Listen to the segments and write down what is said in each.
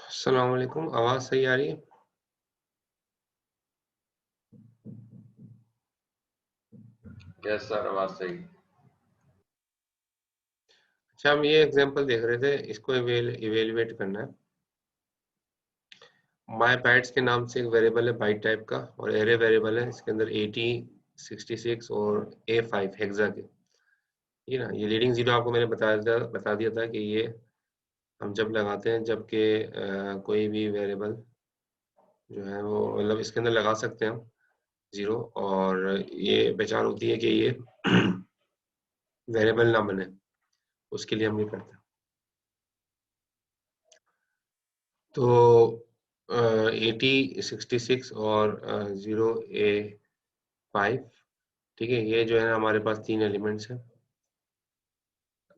अस्सलाम वालेकुम, आवाज सही आ रही है? यस सर, आवाज सही। अच्छा, हम ये एग्जांपल देख रहे थे, इसको इवेलुएट करना है। माय बाइट्स के नाम से एक वेरिएबल है बाइट टाइप का, और एरे वेरिएबल है, इसके अंदर 80, 66 और A5 हेक्सा के। ये ना, ये लीडिंग जीरो आपको मैंने बता दिया था कि ये हम जब लगाते हैं, जबकि कोई भी वेरिएबल जो है वो मतलब इसके अंदर लगा सकते हैं हम जीरो, और ये पहचान होती है कि ये वेरिएबल ना बने, उसके लिए हम ये करते हैं। तो 80, 66 और 0A5, ठीक है, ये जो है ना हमारे पास 3 एलिमेंट्स हैं।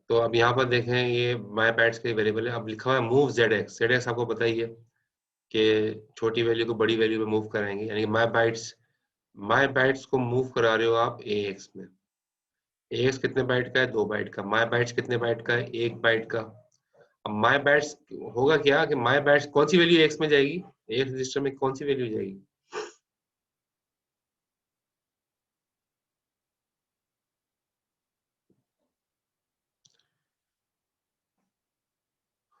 तो अब यहाँ पर देखें, ये माई बाइट्स के वेरिएबल है। अब लिखा हुआ है मूव ZX। ZX आपको पता ही है कि छोटी वैल्यू को बड़ी वैल्यू में मूव कराएंगे, यानी माई बाइट्स को मूव करा रहे हो आप AX में। AX कितने बाइट का है? 2 बाइट का। माई बाइट्स कितने बाइट का है? 1 बाइट का। अब माई बाइट्स होगा क्या कि माई बाइट्स कौन सी वैल्यू एक्स में जाएगी? एक्स रजिस्टर में कौन सी वैल्यू जाएगी?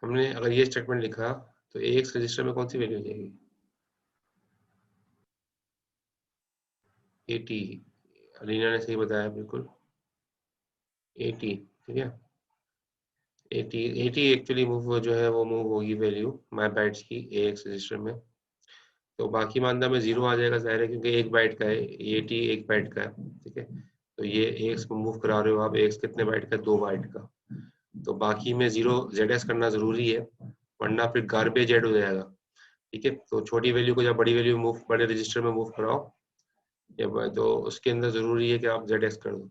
हमने अगर ये स्टेटमेंट लिखा तो एक्स रजिस्टर में कौन सी वैल्यू जाएगी? 80। अलीना ने सही बताया, बिल्कुल 80, ठीक है। 80 एक्चुअली मूव जो है वो मूव होगी वैल्यू माई बाइट्स की एक्स रजिस्टर में। तो बाकी मानदा में 0 आ जाएगा, जाहिर है, क्योंकि 1 बाइट का है, 80 1 बाइट का है, ठीक है। तो ये एक्स को मूव करा रहे हो आप, एक्स कितने बाइट का? 2 बाइट का। तो बाकी में 0 ZS करना जरूरी है, वरना फिर गार्बेज ऐड हो जाएगा, ठीक है। तो छोटी वैल्यू को जब बड़ी वैल्यू मूव, बड़े रजिस्टर में मूव कराओ, तो उसके अंदर जरूरी है कि आप ZS कर दो।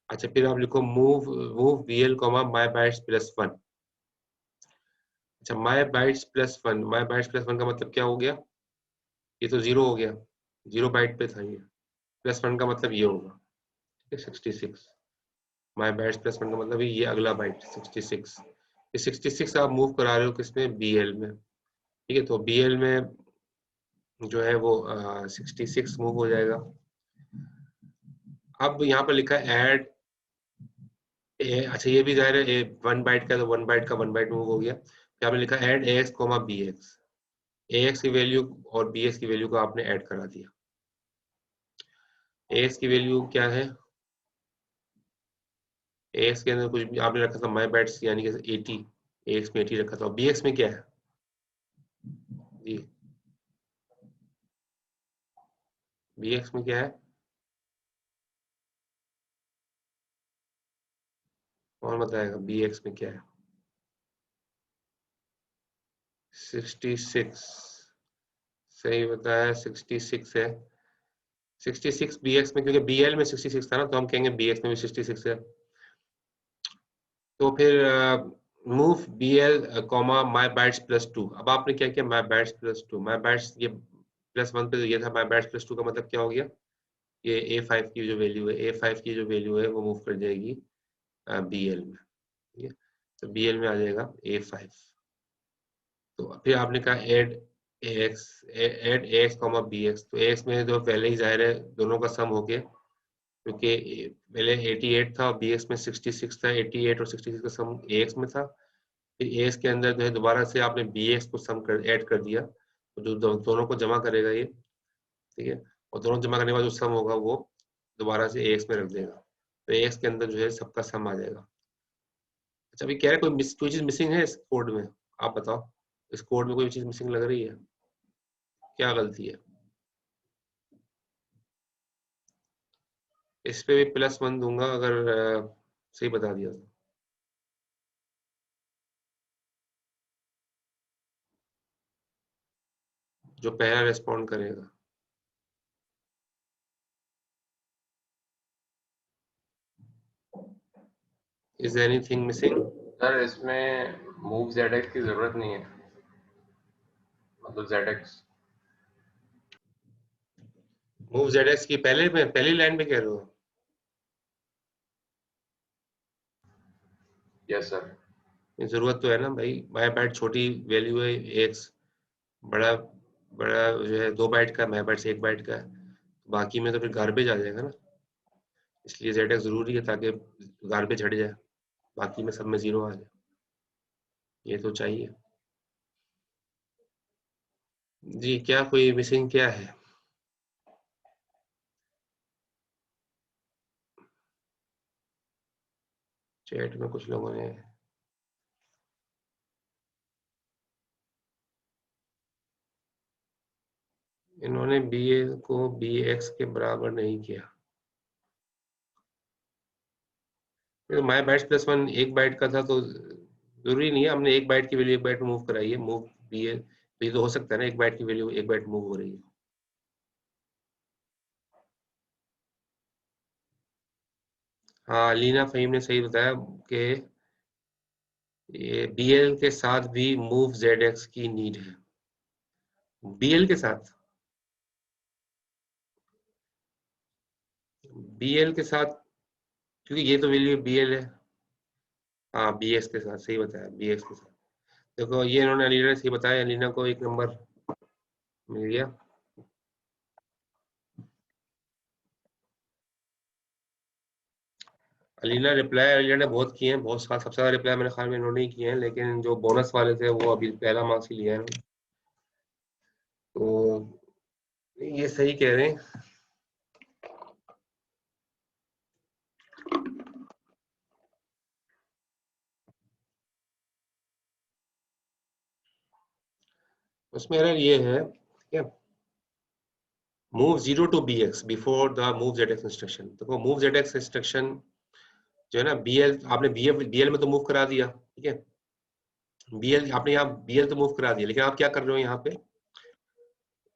अच्छा, फिर आप लिखो मूव BL कॉमा माई बाइट्स प्लस 1। अच्छा, माई बाइट्स प्लस 1, माई बाइट्स प्लस 1 का मतलब क्या हो गया? ये तो 0 हो गया, 0 बाइट पे था ये। प्लस 1 का मतलब ये होगा, ठीक है, 66। माई बाइट्स प्लस 1 का मतलब ये अगला बाइट 66। ये 66 आप मूव करा रहे हो किसमें? BL में, ठीक है। तो BL में जो है वो 66 मूव हो जाएगा। अब यहाँ पर लिखा है ऐड। अच्छा, ये भी जाहिर है 1 बाइट का, तो 1 बाइट का 1 बाइट मूव हो गया। यहाँ पे लिखा है add AX comma BX। AX की वैल्यू और BX की वैल्यू को आपने ऐड करा दिया। AX की वैल्यू क्या है? AX के अंदर कुछ भी आपने रखा था माई बाइट्स, यानी कि 80। AX में 80 रखा था। BX में क्या है जी? BX में क्या है? कौन बताएगा BX में क्या है? 66। सही बताया, 66 है। 66 BX में, क्योंकि BL में 66 था ना, तो हम कहेंगे BX में भी 66 है। तो फिर मूव BL कॉमा माई बाइट्स प्लस 2। अब आपने क्या किया? माई बाइट्स प्लस 2, माई बाइट्स ये प्लस 1 पे ये था, माई बाइट्स प्लस 2 का मतलब क्या हो गया? ये A5 की जो वैल्यू है, A5 की जो वैल्यू है वो मूव कर जाएगी BL में, ठीक है, तो BL में आ जाएगा A5। तो फिर आपने कहा ऐड AX कॉमा BX, तो AX में तो पहले ही जाहिर है दोनों का सम हो गया, क्योंकि पहले 88 था और BX में 66 था। 88 और 66 का सम AX में था। फिर AX के अंदर जो है दोबारा से आपने BX को सम कर ऐड कर दिया, तो जो दोनों को जमा करेगा ये, ठीक है, और दोनों जमा करने के बाद जो सम होगा वो दोबारा से AX में रख देगा, तो AX के अंदर जो है सबका सम आ जाएगा। अच्छा, अभी कह रहे कोई चीज मिसिंग है इस कोड में? आप बताओ, इस कोड में कोई चीज मिसिंग लग रही है? क्या गलती है? इस पे भी +1 दूंगा अगर सही बता दिया तो। जो पहला रेस्पॉन्ड करेगा। Is anything missing? सर इसमें मूव ZX की जरूरत नहीं है, मतलब ZX। मूव ZX की पहली लाइन पे कह रहे हो? Yes sir. जरूरत तो है ना भाई, बाय बाइट छोटी वैल्यू है, एक्स बड़ा बड़ा जो है 2 बाइट का, बाय बाइट से 1 बाइट का है, बाकी में तो फिर गार्बेज आ जाएगा ना, इसलिए ZX जरूरी है ताकि गार्बेज हट जाए, बाकी में सब में 0 आ जाए, ये तो चाहिए। जी, क्या कोई मिसिंग क्या है? चैट में कुछ लोगों ने इन्होंने BA को BX के बराबर नहीं किया। माई बाइट्स +1 1 बाइट का था, तो जरूरी नहीं है, हमने 1 बाइट की वैल्यू 1 बाइट में मूव कराई है। मूव BA भी तो हो सकता है ना, 1 बाइट की वैल्यू 1 बाइट मूव हो रही है। हाँ, लीना फहीम ने सही बताया कि ये BL के साथ भी मूव ZX की नीड है। BL के साथ, BL के साथ, क्योंकि ये तो वैल्यू BL है। हाँ, BX के साथ, सही बताया, BX के साथ। देखो ये इन्होंने अलीना ने सही बताया, अलीना को 1 नंबर मिल गया। अलीना ने बहुत किए हैं, बहुत सबसे ज्यादा रिप्लाई मेरे ख्याल में इन्होंने ही किए हैं, लेकिन जो बोनस वाले थे वो अभी पहला मार्क्स ही लिया है इन्होंने। तो ये सही कह रहे हैं। उसमें एरर ये है, ठीक है, move 0 to BX before the move ZX instruction. देखो मूव ZX इंस्ट्रक्शन जो है ना, BL आपने BL में तो मूव करा दिया, ठीक है, BL आपने यहाँ BL तो मूव करा दिया, लेकिन आप क्या कर रहे हो यहाँ पे,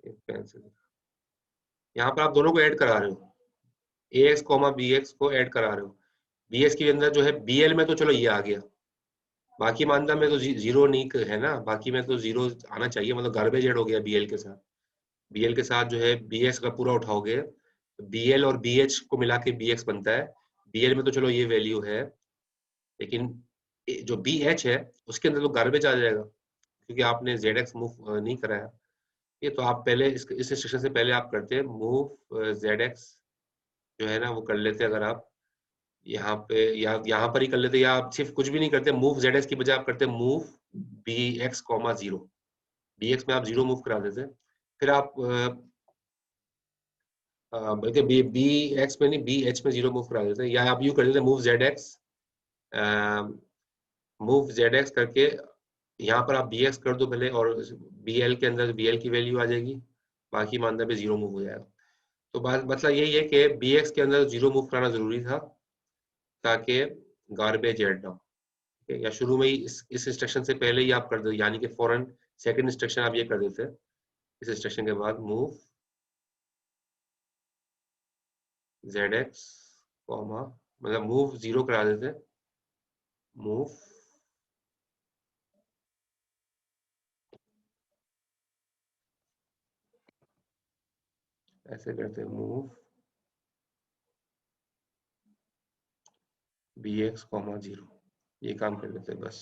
एक पेन से, यहाँ पर आप दोनों को ऐड करा रहे हो, AX BX को ऐड करा रहे हो। BX के अंदर जो है BL में तो चलो ये आ गया, बाकी मानदा में तो 0 नहीं है ना, बाकी में तो 0 आना चाहिए, मतलब गार्बेज ऐड हो गया BL के साथ। BL के साथ जो है BX का पूरा उठाओगे, BL और BH को मिला के BX बनता है। BL में तो चलो ये वैल्यू है, लेकिन जो BH है उसके अंदर तो गार्बेज आ जाएगा, क्योंकि आपने ZX मूव नहीं कराया। ये तो आप पहले इस इंस्ट्रक्शन से पहले आप करते मूव ZX जो है ना, वो कर लेते अगर आप यहाँ पे या यहाँ पर ही कर लेते, या आप सिर्फ कुछ भी नहीं करते, मूव ZX की बजाय आप करते मूव BX, 0। BX में आप 0 मूव करा देते, फिर आप बल्कि BX में नहीं, BH में 0 मूव करा देते, या आप यू कर देते मूव ZX करके यहाँ पर आप BX कर दो पहले, और BL के अंदर BL की वैल्यू आ जाएगी, बाकी मानदंड पे 0 मूव हो जाएगा। तो बात मतलब यही है कि BX के अंदर 0 मूव कराना जरूरी था, ताकि गार्बेज ऐड ना हो, ठीक है, या शुरू में ही इस इंस्ट्रक्शन से पहले ही आप कर दो, यानी कि फौरन सेकंड इंस्ट्रक्शन आप ये कर देते, इस इंस्ट्रक्शन के बाद मूव ZX कॉमा, मतलब मूव 0 करा देते, मूव ऐसे करते मूव BX, 0। ये काम कर लेते बस,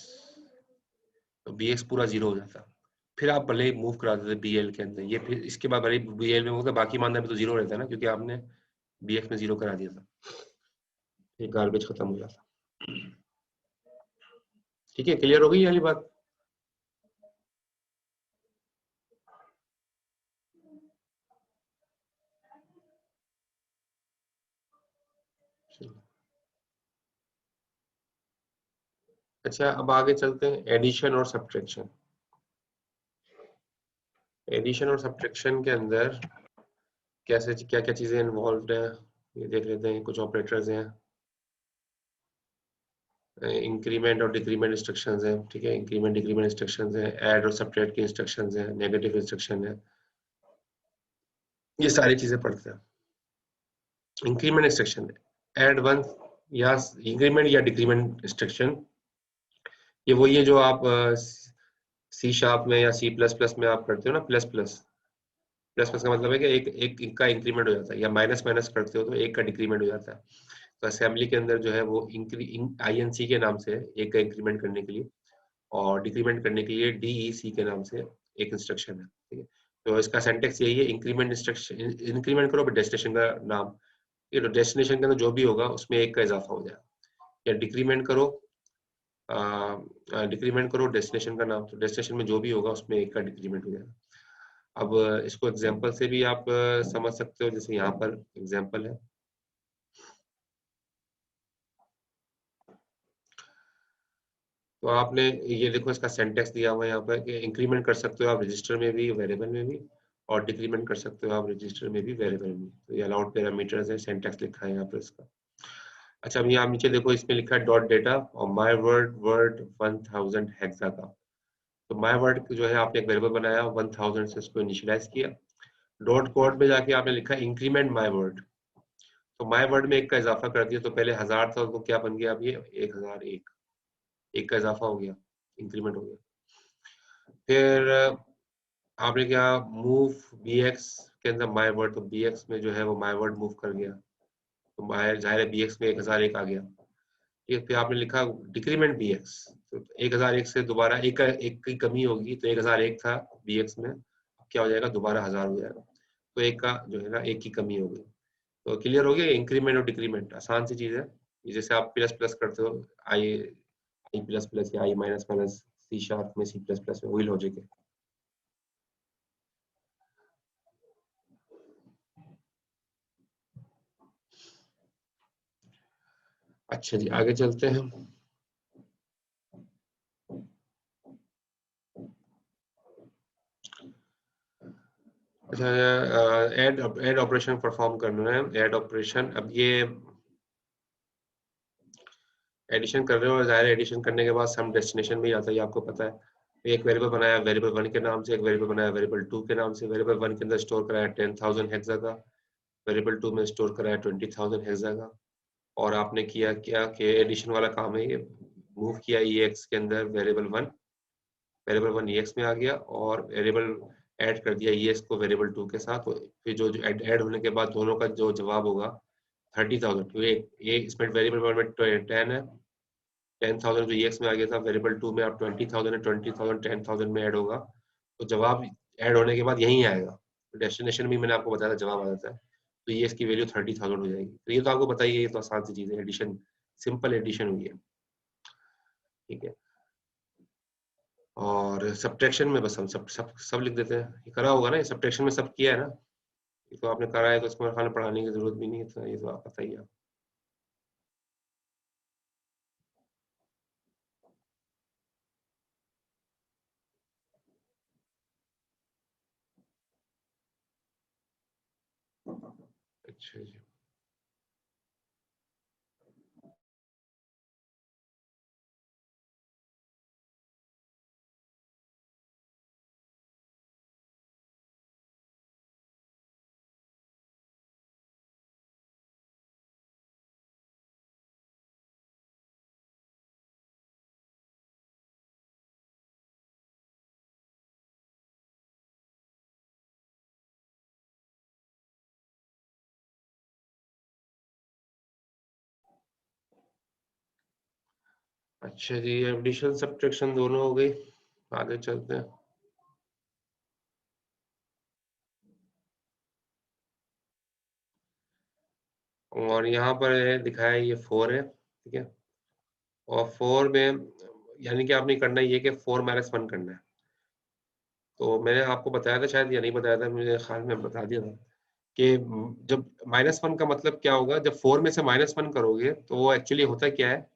तो bx पूरा 0 हो जाता। फिर आप भले ही मूव करा देते bl के अंदर, ये फिर इसके बाद भले ही bl में होता, बाकी मानदंड में तो 0 रहता है ना, क्योंकि आपने bx में 0 करा दिया था, ये गार्बेज खत्म हो जाता। ठीक है, क्लियर हो गई ये वाली बात? अच्छा, अब आगे चलते हैं एडिशन और सब्ट्रैक्शन। एडिशन और सब्ट्रैक्शन के अंदर कैसे क्या क्या चीजें इन्वॉल्व है, ये देख लेते हैं। कुछ ऑपरेटर्स हैं, इंक्रीमेंट और डिक्रीमेंट इंस्ट्रक्शंस हैं, ठीक है, इंक्रीमेंट डिक्रीमेंट इंस्ट्रक्शंस हैं, ऐड और सब्ट्रैक्ट की इंस्ट्रक्शंस हैं, नेगेटिव इंस्ट्रक्शन है, ये सारी चीजें पढ़ते हैं। इंक्रीमेंट इंस्ट्रक्शन, ऐड वन या इंक्रीमेंट या डिक्रीमेंट इंस्ट्रक्शन, ये वही है जो आप सी शार्प में या सी प्लस प्लस में आप करते हो ना, प्लस प्लस। प्लस प्लस का मतलब है कि एक का इंक्रीमेंट हो जाता है, या माइनस माइनस करते हो तो एक का डिक्रीमेंट हो जाता है। तो असेंबली के अंदर जो है वो INC के नाम से एक का इंक्रीमेंट करने के लिए, और डिक्रीमेंट करने के लिए DEC के नाम से एक इंस्ट्रक्शन है, ठीक है। तो इसका सेंटेक्स यही है, इंक्रीमेंट इंस्ट्रक्शन, इंक्रीमेंट करो डेस्टिनेशन का नाम, ये तो डेस्टिनेशन के अंदर जो भी होगा उसमें एक का इजाफा हो जाएगा, या डिक्रीमेंट करो डेस्टिनेशन का नाम, तो डेस्टिनेशन में जो भी होगा उसमें एक का डिक्रीमेंट हो जाएगा। अब इसको एग्जांपल से भी आप समझ सकते हो, जैसे यहाँ पर एग्जांपल है। तो आपने ये देखो, इसका सेंटेक्स दिया हुआ है यहाँ पर कि इंक्रीमेंट कर सकते हो आप रजिस्टर में भी, वेरिएबल में भी, और डिक्रीमेंट कर सकते हो आप रजिस्टर में भी, वेरिएबल में। तो ये अलाउड पैरामीटर्स है, सेंटेक्स लिखा है यहाँ पर इसका। अच्छा, अब यहाँ नीचे देखो, इसमें लिखा है डॉट डेटा और माई वर्ड वर्ड 1000 हेक्सा का। तो माई वर्ड जो है आपने एक वेरिएबल बनाया, 1000 से इसको इनिशियलाइज किया। डॉट कोड में जाके आपने लिखा इंक्रीमेंट माई वर्ड, तो माई वर्ड में एक का इजाफा कर दिया, तो पहले 1000 था तो क्या बन गया, अब ये 1001, एक का इजाफा हो गया, इंक्रीमेंट हो गया। फिर आपने क्या, मूव bx के अंदर माई वर्ड, तो bx में जो है वो माई वर्ड मूव कर गया, तो माई जाहिर है bx में 1001 आ गया। ये फिर आपने लिखा डिक्रीमेंट bx, तो 1001 से दोबारा एक की कमी होगी, तो 1001 था bx में, अब क्या हो जाएगा, दोबारा 1000 हो जाएगा, तो एक का जो है ना, एक की कमी हो गई। तो क्लियर हो गया, इंक्रीमेंट और डिक्रीमेंट आसान सी चीज है, जैसे आप प्लस प्लस करते हो, आई आई प्लस प्लस या आई माइनस माइनस, सी शार्प में, सी प्लस प्लस में, वही लॉजिक है। अच्छा जी, आगे चलते हैं। अच्छा, ऐड ऑपरेशन परफॉर्म करना है, ऐड ऑपरेशन। अब ये एडिशन कर रहे हो, और जाहिर है एडिशन करने के बाद सम डेस्टिनेशन में ही आता है, ये आपको पता है। एक वेरिएबल बनाया वेरिएबल 1 के नाम से, एक वेरिएबल बनाया वेरिएबल 2 के नाम से। वेरिएबल 1 के अंदर स्टोर कराया 10,000 हेक्सा का, वेरिएबल 2 में स्टोर कराया 20,000 हेक्सा का। और आपने किया क्या कि एडिशन वाला काम है ये, मूव किया EX के अंदर वेरिएबल 1, वेरिएबल 1 EX में आ गया, और वेरिएबल ऐड कर दिया EX को वेरिएबल 2 के साथ। तो फिर जो ऐड होने के बाद दोनों का जो जवाब होगा 30,000, क्योंकि एक इसमें वेरिएबल 1 में 10 है, 10,000 जो EX में आ गया था, वेरिएबल 2 में आप 20,000 है, 20,000 10,000 में ऐड होगा, तो जवाब ऐड होने के बाद यही आएगा। डेस्टिनेशन भी मैंने आपको बताया था जवाब आ जाता है, तो ये इसकी वैल्यू 30,000 हो जाएगी। तो ये तो आपको बताइए, ये तो आसान सी चीज है, एडिशन, सिंपल एडिशन हुई है, ठीक है। और सब्ट्रैक्शन में बस हम सब लिख देते हैं, ये करा होगा ना, ये सब्ट्रैक्शन में सब किया है ना, ये तो आपने करा है, तो इसको खाना पढ़ाने की जरूरत भी नहीं है, तो ये तो आप बताइए आप। अच्छा जी। अच्छा जी, एडिशन सब्ट्रैक्शन दोनों हो गई, आगे चलते हैं। और यहाँ पर है दिखाया ये 4 है, ठीक है, और 4 में यानी कि आपने करना ये कि 4 - 1 करना है। तो मैंने आपको बताया था शायद या नहीं बताया था, मुझे ख्याल में बता दिया था कि जब -1 का मतलब क्या होगा, जब 4 में से -1 करोगे तो वो एक्चुअली होता क्या है,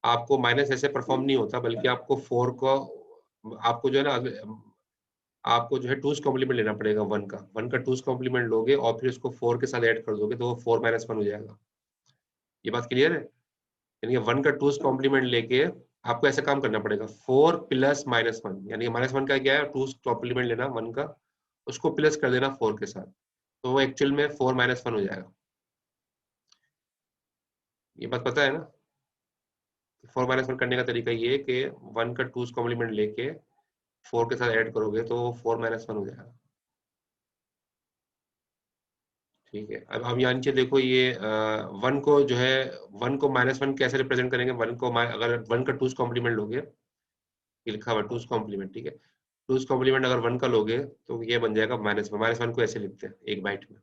आपको माइनस ऐसे परफॉर्म नहीं होता, बल्कि आपको 4 को आपको जो है ना आपको जो है 2's कॉम्प्लीमेंट लेना पड़ेगा 1 का। 1 का 2's कॉम्प्लीमेंट लोगे और फिर उसको 4 के साथ ऐड कर दोगे तो वो 4 - 1 हो जाएगा। ये बात क्लियर है? यानी कि 1 का 2's कॉम्प्लीमेंट लेके आपको ऐसा काम करना पड़ेगा 4 प्लस -1, यानी कि -1 का क्या है, 2's कॉम्प्लीमेंट लेना 1 का, उसको प्लस कर देना 4 के साथ, तो वो एक्चुअल में 4 - 1 हो जाएगा। ये बात पता है ना? 4 - 1 करने का तरीका ये है कि 1 का 2's कॉम्प्लीमेंट लेके 4 के साथ ऐड करोगे तो वो 4 - 1 हो जाएगा। ठीक है, अब यानी कि देखो ये 1 को जो है 1 को -1 कैसे रिप्रेजेंट करेंगे, 1 को अगर 1 का 2's कॉम्प्लीमेंट लोगे, ये लिखा हुआ है 2's कॉम्प्लीमेंट, ठीक है, 2's कॉम्प्लीमेंट अगर 1 का लोगे तो ये बन जाएगा -1 को ऐसे लिखते हैं एक बाइट में,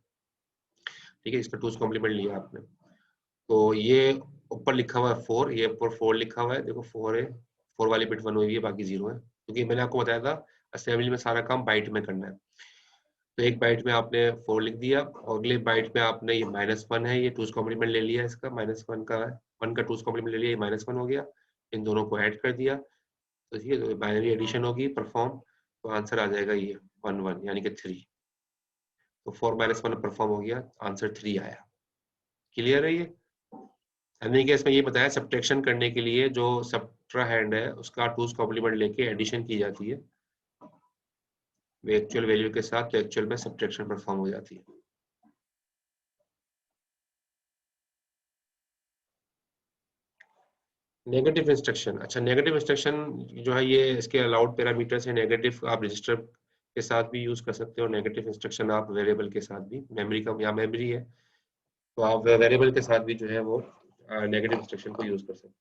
ठीक है, इसका 2's कॉम्प्लीमेंट लिया आपने, तो ये ऊपर लिखा हुआ है 4, ये ऊपर 4 लिखा हुआ है, देखो 4 है, 4 वाली बिट 1 हुई है, बाकी 0 है, क्योंकि मैंने आपको बताया था असेंबली में सारा काम बाइट में करना है। तो एक बाइट में आपने 4 लिख दिया, और अगले बाइट में आपने ये -1 है, ये 2's कॉम्प्लीमेंट ले लिया, इसका -1 का है, 1 का 2's कॉम्प्लीमेंट ले लिया, ये -1 हो गया, इन दोनों को ऐड कर दिया, तो ठीक है, तो बाइनरी एडिशन होगी परफॉर्म, तो आंसर आ जाएगा ये 1 1 यानी कि 3, तो 4 - 1 परफॉर्म हो गया, आंसर 3 आया। क्लियर है ये? यानी कि इसमें ये बताया सब्ट्रैक्शन करने के लिए जो सब्ट्राहैंड है उसका 2's कॉम्प्लीमेंट लेके एडिशन की जाती है, वो एक्चुअल वैल्यू के साथ, तो एक्चुअल में सब्ट्रैक्शन परफॉर्म हो जाती है। नेगेटिव इंस्ट्रक्शन, अच्छा नेगेटिव इंस्ट्रक्शन जो है ये इसके अलाउड पैरामीटर्स है, नेगेटिव आप रजिस्टर के साथ भी यूज कर सकते हो, नेगेटिव इंस्ट्रक्शन आप वेरिएबल के साथ भी, मेमोरी का या मेमोरी है तो आप वेरिएबल के साथ भी जो है वो नेगेटिव इंस्ट्रक्शन को यूज कर सकते हैं।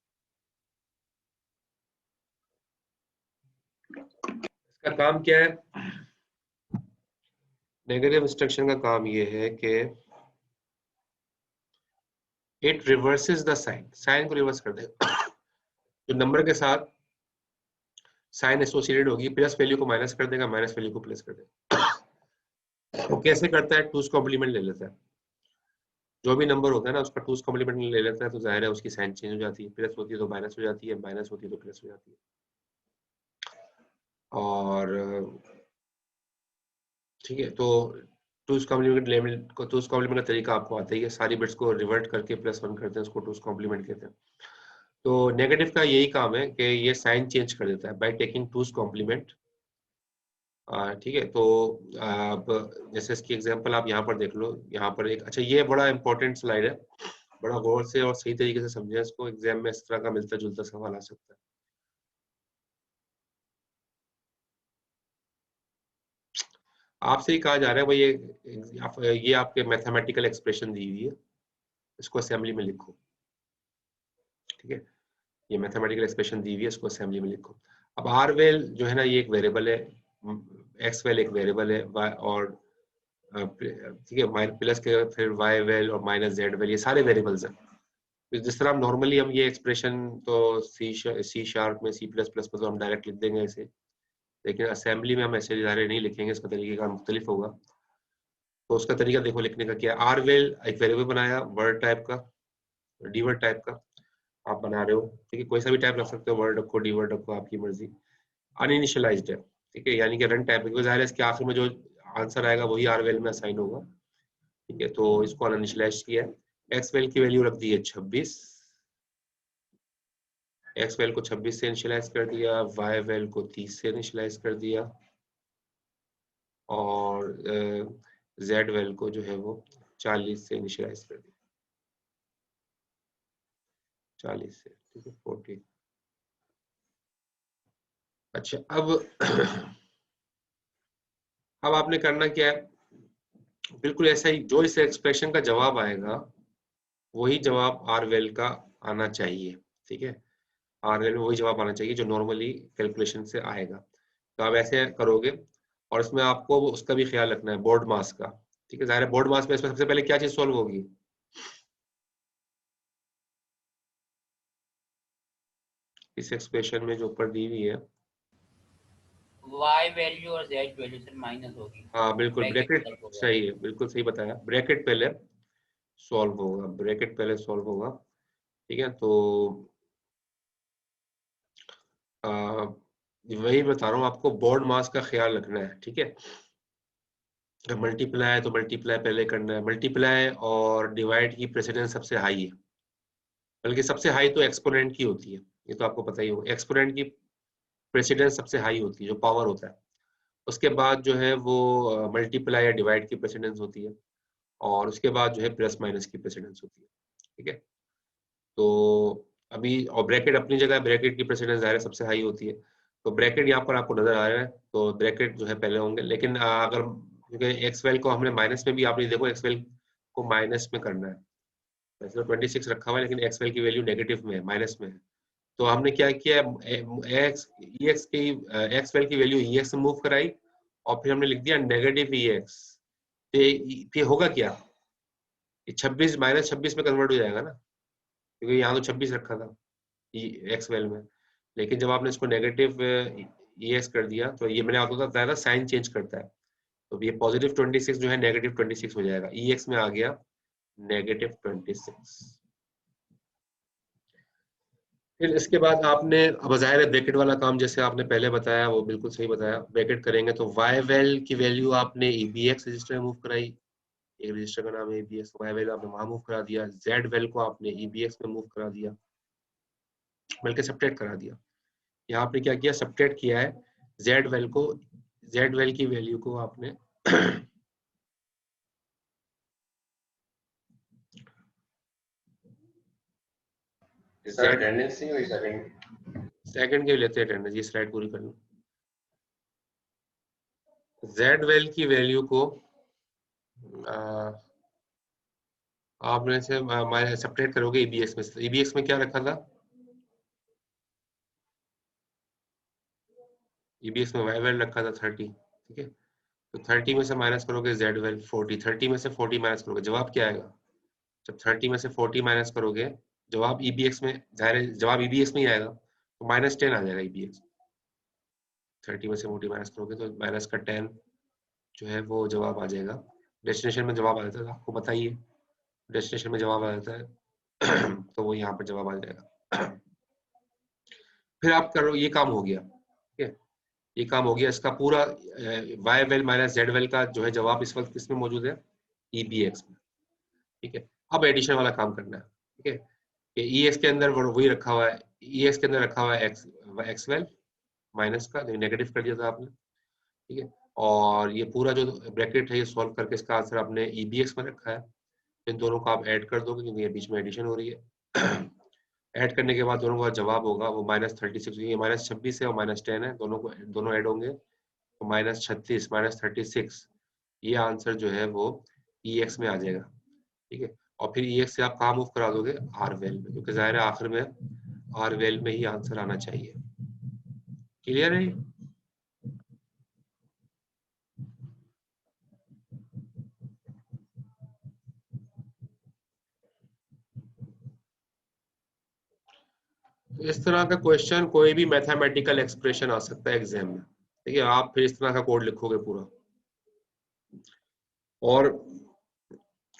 इसका काम क्या है? नेगेटिव इंस्ट्रक्शन का काम ये है कि it reverses the sign, sign को रिवर्स कर देगा। जो नंबर के साथ साइन एसोसिएटेड होगी, प्लस वैल्यू को माइनस कर देगा, माइनस वैल्यू को प्लस कर देगा। तो कैसे करता है? 2's कॉम्प्लीमेंट ले लेता है, जो भी नंबर होता है ना उसका 2's कॉम्प्लीमेंट ले लेता है, तो जाहिर है उसकी साइन चेंज हो जाती है, प्लस होती है तो माइनस हो जाती है, माइनस होती है तो प्लस हो जाती है। और ठीक है, तो 2's कॉम्प्लीमेंट लेवल को 2's कॉम्प्लीमेंट का तरीका आपको आता ही है, सारी बिट्स को रिवर्ट करके +1 करते हैं, उसको 2's कॉम्प्लीमेंट कहते हैं। तो नेगेटिव का यही काम है कि ये साइन चेंज कर देता है बाय टेकिंग 2's कॉम्प्लीमेंट। ठीक है, तो आप जैसे इसकी एग्जांपल आप यहाँ पर देख लो, यहाँ पर एक, अच्छा ये बड़ा इंपॉर्टेंट स्लाइड है, बड़ा गौर से और सही तरीके से समझे इसको, एग्जाम में इस तरह का मिलता जुलता सवाल आ सकता है। आपसे ही कहा जा रहा है भाई ये आपके मैथमेटिकल एक्सप्रेशन दी हुई है, इसको असेंबली में लिखो, ठीक है, ये मैथमेटिकल एक्सप्रेशन दी हुई है, इसको असेंबली में लिखो। अब आर वेल जो है ना ये एक वेरिएबल है, एक्स वेल एक वेरिएबल है, और ठीक है, प्लस के फिर वाई वेल और माइनस जेड वेल, ये सारे वेरिएबल्स हैं। जिस तरह हम नॉर्मली हम ये एक्सप्रेशन तो सी शार्प में, C++ में तो हम डायरेक्ट लिख देंगे ऐसे, लेकिन असेंबली में हम ऐसे डायरेक्ट नहीं लिखेंगे, इसका तरीका मुख्तलिफ होगा। तो उसका तरीका देखो लिखने का क्या, आर वेल एक वेरिएबल बनाया वर्ड टाइप का, डीवर्ड टाइप का आप बना रहे हो, ठीक है, कोई सा भी टाइप रख सकते हो, वर्ड रखो, डीवर्ड रखो, आपकी मर्जी। अनइनिशियलाइज्ड है, ठीक है, यानी कि रन टाइप है, ज़ाहिर है इसके आखिर में जो आंसर आएगा वही आर वेल में असाइन होगा, ठीक है, तो इसको अनइनिशियलाइज किया है। एक्स वेल की वैल्यू रख दी है 26, एक्स वेल को 26 से इनिशियलाइज कर दिया, वाई वेल को 30 से इनिशियलाइज कर दिया, और जेड वेल को जो है वो 40 से इनिशियलाइज कर दिया, 40 से, ठीक है, 40। अच्छा अब आपने करना क्या है, बिल्कुल ऐसा ही जो इस एक्सप्रेशन का जवाब आएगा वही जवाब आर वेल का आना चाहिए, ठीक है। आर वेल में वही जवाब आना चाहिए जो नॉर्मली कैलकुलेशन से आएगा। तो आप ऐसे करोगे और इसमें आपको उसका भी ख्याल रखना है, बोर्ड मास का। ठीक है, ज़ाहिर है बोर्ड मास में इसमें सबसे पहले क्या चीज सॉल्व होगी? इस एक्सप्रेशन में जो ऊपर दी हुई है, y वैल्यू और z वैल्यू से माइनस होगी। हाँ बिल्कुल, ब्रैकेट ब्रैकेट सॉल्व होगा। सही है, बिल्कुल सही बताया, ब्रैकेट पहले सॉल्व होगा, ब्रैकेट पहले सॉल्व होगा। ठीक है, तो आ, वही बता रहा हूँ आपको, बोर्ड मास का ख्याल रखना है। ठीक है, जब मल्टीप्लाई है तो मल्टीप्लाई पहले करना है, मल्टीप्लाई और डिवाइड की प्रेसिडेंस सबसे हाई है, बल्कि सबसे हाई तो एक्सपोनेंट की होती है, ये तो आपको पता ही होगा, एक्सपोनेंट की प्रेसिडेंस सबसे हाई होती है, जो पावर होता है। उसके बाद जो है वो मल्टीप्लाई या डिवाइड की प्रेसिडेंस होती है, और उसके बाद जो है प्लस माइनस की प्रेसिडेंस होती है। ठीक है, तो अभी और ब्रैकेट अपनी जगह, ब्रैकेट की प्रेसिडेंस ज़ाहिर है सबसे हाई होती है, तो ब्रैकेट यहाँ पर आपको नजर आ रहा है, तो ब्रैकेट जो है पहले होंगे। लेकिन अगर क्योंकि एक्स वेल को हमने माइनस में भी, आपने देखो एक्स वेल को माइनस में करना है, वैसे तो 26 रखा हुआ है लेकिन एक्स वेल की वैल्यू नेगेटिव में है, माइनस में है। तो हमने क्या किया, एक्स ई एक्स की एक्स वेल की वैल्यू ई एक्स में मूव कराई, और फिर हमने लिख दिया नेगेटिव ई एक्स। तो ये होगा क्या, ये 26 -26 में कन्वर्ट हो जाएगा ना, क्योंकि यहाँ तो 26 रखा था एक्स वेल में। लेकिन जब आपने इसको नेगेटिव ई एक्स कर दिया, तो ये मैंने आपको बताया था साइन चेंज करता है, तो ये पॉजिटिव 26 जो है नेगेटिव 26 हो जाएगा, ई एक्स में आ गया नेगेटिव 26। फिर इसके बाद आपने, अब ज़ाहिर है ब्रैकेट वाला काम जैसे आपने पहले बताया वो बिल्कुल सही बताया, ब्रैकेट करेंगे तो वाई वेल की वैल्यू आपने ई बी एक्स रजिस्टर में मूव कराई, एक रजिस्टर का नाम है E B X, Y val आपने वहां मूव करा दिया, जेड वेल को आपने ई बी एक्स में मूव करा दिया, बल्कि सब्ट्रैक्ट करा दिया। यहाँ आपने क्या किया, सब्ट्रैक्ट किया है जेड वेल को, जेड वेल की वैल्यू को आपने सर अटेंडेंस नहीं हुई सेकंड के लेते हैं अटेंडेंस, ये स्लाइड पूरी कर लो। जेड वेल की वैल्यू को आपने से सब्ट्रैक्ट करोगे ईबीएक्स में, ईबीएक्स में क्या रखा था, ईबीएक्स में वाई वेल रखा था 30। ठीक है, तो 30 में से माइनस करोगे जेड वेल 40, 30 में से 40 माइनस करोगे, जवाब क्या आएगा, जब 30 में से 40 माइनस करोगे, जवाब ईबीएक्स में, जाहिर है जवाब ईबीएक्स में ही आएगा, तो -10 आ जाएगा ईबीएक्स। 30 में से 40 माइनस करोगे तो माइनस का 10 जो है वो जवाब आ जाएगा, डेस्टिनेशन में जवाब आ जाता है, आपको बताइए डेस्टिनेशन में जवाब आ जाता है तो वो यहाँ पर जवाब आ जाएगा। फिर आप करो, ये काम हो गया। ठीक है, ये काम हो गया, इसका पूरा Y val minus Z val का जो है जवाब इस वक्त किसमें मौजूद है, ईबीएक्स में। ठीक है, अब एडिशन वाला काम करना है। ठीक है, कि ई एक्स के अंदर वही रखा हुआ है, ई एक्स के अंदर रखा हुआ है एक्स, एक्स वेल माइनस का नेगेटिव कर दिया था आपने। ठीक है, और ये पूरा जो ब्रैकेट है ये सॉल्व करके इसका आंसर आपने ईबीएक्स में रखा है, इन दोनों को आप ऐड कर दोगे क्योंकि ये बीच में एडिशन हो रही है। ऐड करने के बाद दोनों का जवाब होगा वो -36, ये -26 है और -10 है, दोनों को दोनों ऐड होंगे तो -36 -36, ये आंसर जो है वो ई एक्स में आ जाएगा। ठीक है, और फिर ई एक्स से आप कहाँ मूव करा दोगे, आर वेल में, क्योंकि जाहिर है आखिर में आर वेल में ही आंसर आना चाहिए। क्लियर है? इस तरह का क्वेश्चन, कोई भी मैथमेटिकल एक्सप्रेशन आ सकता है एग्जाम में। ठीक है, आप फिर इस तरह का कोड लिखोगे पूरा, और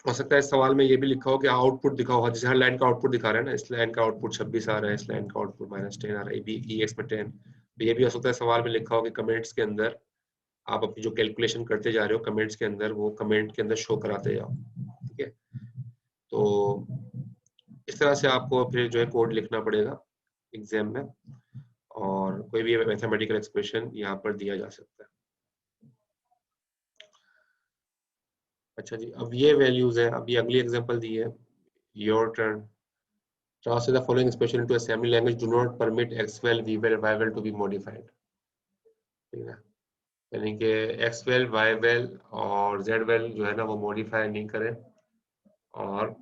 हो सकता है इस सवाल में ये भी लिखा हो कि आउटपुट दिखाओ, हाँ, जैसे हर लाइन का आउटपुट दिखा रहा है ना, इस लाइन का आउटपुट 26 आ रहा है, इस लाइन का आउटपुट -10 आ रहा है, ई एक्स में 10। तो ये भी हो सकता है सवाल में लिखा हो कि कमेंट्स के अंदर आप अपनी जो कैलकुलेशन करते जा रहे हो कमेंट्स के अंदर, वो कमेंट के अंदर शो कराते जाओ। ठीक है, तो इस तरह से आपको फिर जो है कोड लिखना पड़ेगा एग्जाम में, और कोई भी मैथमेटिकल एक्सप्रेशन यहाँ पर दिया जा सकता है। अच्छा जी, अब ये वैल्यूज है, अब ये अगली एग्जांपल दी है, your turn. Translate the following expression into assembly language. Do not permit xvel, vvel, yvel to be modified. ठीक है, यानी कि xvel, yvel और zvel जो है ना वो मॉडिफाई नहीं करें, और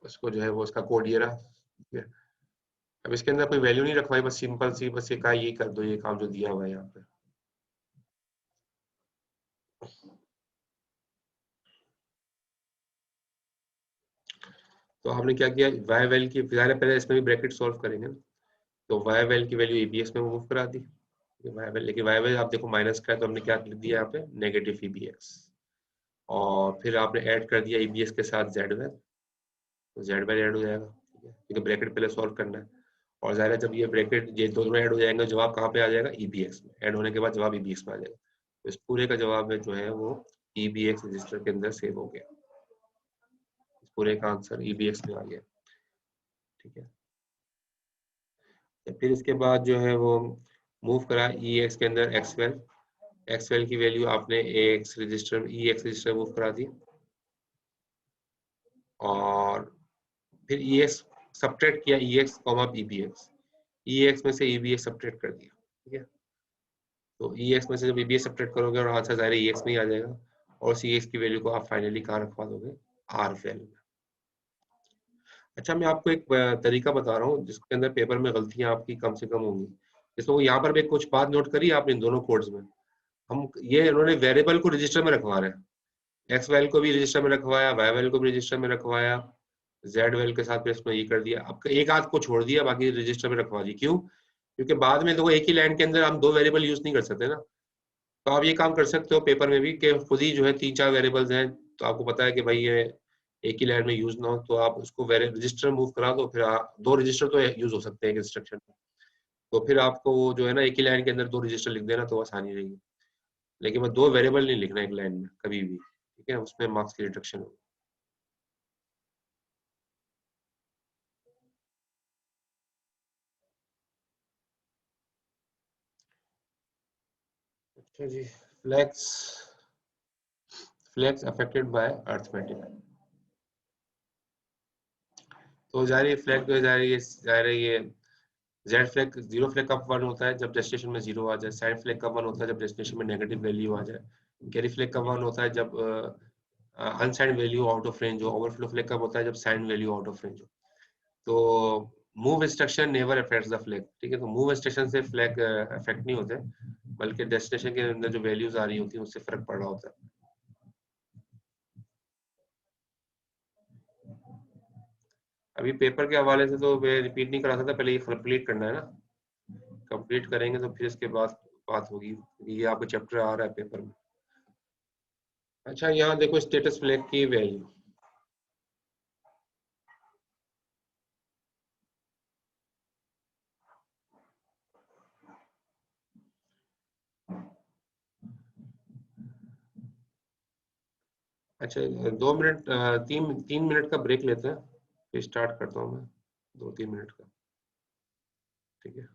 उसको जो है वो उसका कोड ये रहा। ठीक है, अब इसके अंदर कोई वैल्यू नहीं रखवाई, बस सिंपल सी बस ये कहा ये कर दो, ये काम जो दिया हुआ है यहाँ पे। तो हमने क्या किया, वाई वैल्यू की पहले इसमें भी ब्रैकेट सॉल्व करेंगे ना, तो वाई वैल्यू की वैल्यू ईबीएक्स में मूव करा दी, लेकिन वाई वैल्यू आप देखो माइनस का है, तो हमने क्या लिख दिया यहाँ पे नेगेटिव ईबीएक्स, और फिर आपने ऐड कर दिया ईबीएक्स के साथ जेड वैल्यू, तो जेड वैल्यू ऐड हो जाएगा, ठीक है, क्योंकि ब्रैकेट पहले सॉल्व करना है। और ज़ाहिर है जब ये ब्रैकेट ये दोनों ऐड हो जाएंगे, जवाब कहाँ पे आ जाएगा, ईबीएक्स में, ऐड होने के बाद जवाब ईबीएक्स में आ जाएगा। तो इस पूरे का जवाब है जो है वो ईबीएक्स रजिस्टर के अंदर सेव हो गया, इस पूरे का आंसर ईबीएक्स में आ गया, ठीक है। फिर इसके बाद जो है वो मूव करा ईएक्स के अंदर एक्सवेल की वैल्यू आपने X register EAX register move करा दी, और फिर ईएक्स सब्ट्रैक्ट किया ईएक्स कॉमा ईबीएक्स, ईएक्स में से ईबीएक्स सब्ट्रैक्ट कर दिया, ठीक है। तो ईएक्स में से जब ईबीएक्स सब्ट्रैक्ट करोगे और आंसर ज़ाहिर ईएक्स में ही आ जाएगा, और सीएक्स की वैल्यू को आप फाइनली कहाँ रखवा दोगे, आर वैल्यू में। अच्छा, मैं आपको एक तरीका बता रहा हूँ जिसके अंदर पेपर में गलतियां आपकी कम से कम होंगी। इसमें यहाँ पर भी कुछ बात नोट करी आपने इन दोनों कोड्स में, हम ये इन्होंने वेरिएबल को रजिस्टर में रखवा रहे हैं, एक्स वैल्यू को भी रजिस्टर में रखवाया, वाई वैल्यू को भी रजिस्टर में रखवाया, जेड वैल्यू के साथ भी इसमें ये कर दिया, अब एक आध को छोड़ दिया, बाकी रजिस्टर में रखवा दी। क्यों? क्योंकि बाद में देखो एक ही लाइन के अंदर हम दो वेरिएबल यूज नहीं कर सकते ना, तो आप ये काम कर सकते हो पेपर में भी कि खुद ही जो है 3-4 वेरिएबल्स हैं, तो आपको पता है कि भाई ये एक ही लाइन में यूज ना हो, तो आप उसको रजिस्टर मूव करा दो, फिर दो रजिस्टर तो यूज हो सकते हैं इंस्ट्रक्शन में, तो फिर आपको वो जो है ना एक ही लाइन के अंदर दो रजिस्टर लिख देना तो आसानी रहेगी, लेकिन मैं दो वेरिएबल नहीं लिखना एक लाइन में कभी भी, ठीक है, उसमें मार्क्स की रिडक्शन होगी। अच्छा जी, फ्लैग्स अफेक्टेड बाय अरिथमेटिक। तो जारी फ्लैग जो जारी ये जेड फ्लैग जीरो फ्लैग कब वन होता है, जब डेस्टिनेशन में जीरो आ जाए, साइड फ्लैग कब वन होता है, जब डेस्टिनेशन में नेगेटिव वैल्यू आ जाए, कैरी फ्लैग कब वन होता है, जब unsigned value out of range हो, ओवरफ्लो फ्लैग कब होता है, जब signed value out of range हो। तो move instruction never affects the flag, ठीक है, तो मूव इंस्ट्रक्शन से फ्लैग अफेक्ट नहीं होते, बल्कि डेस्टिनेशन के अंदर जो वैल्यूज आ रही होती है उससे फर्क पड़ रहा होता है। अभी पेपर के हवाले से तो मैं रिपीट नहीं करा सकता, पहले ये कंप्लीट करना है ना, कंप्लीट करेंगे तो फिर इसके बाद बात होगी, ये आपका चैप्टर आ रहा है पेपर में। अच्छा, यहाँ देखो स्टेटस फ्लैग की वैल्यू, अच्छा 2 मिनट 3 मिनट का ब्रेक लेते हैं, फिर स्टार्ट करता हूँ मैं 2-3 मिनट का, ठीक है।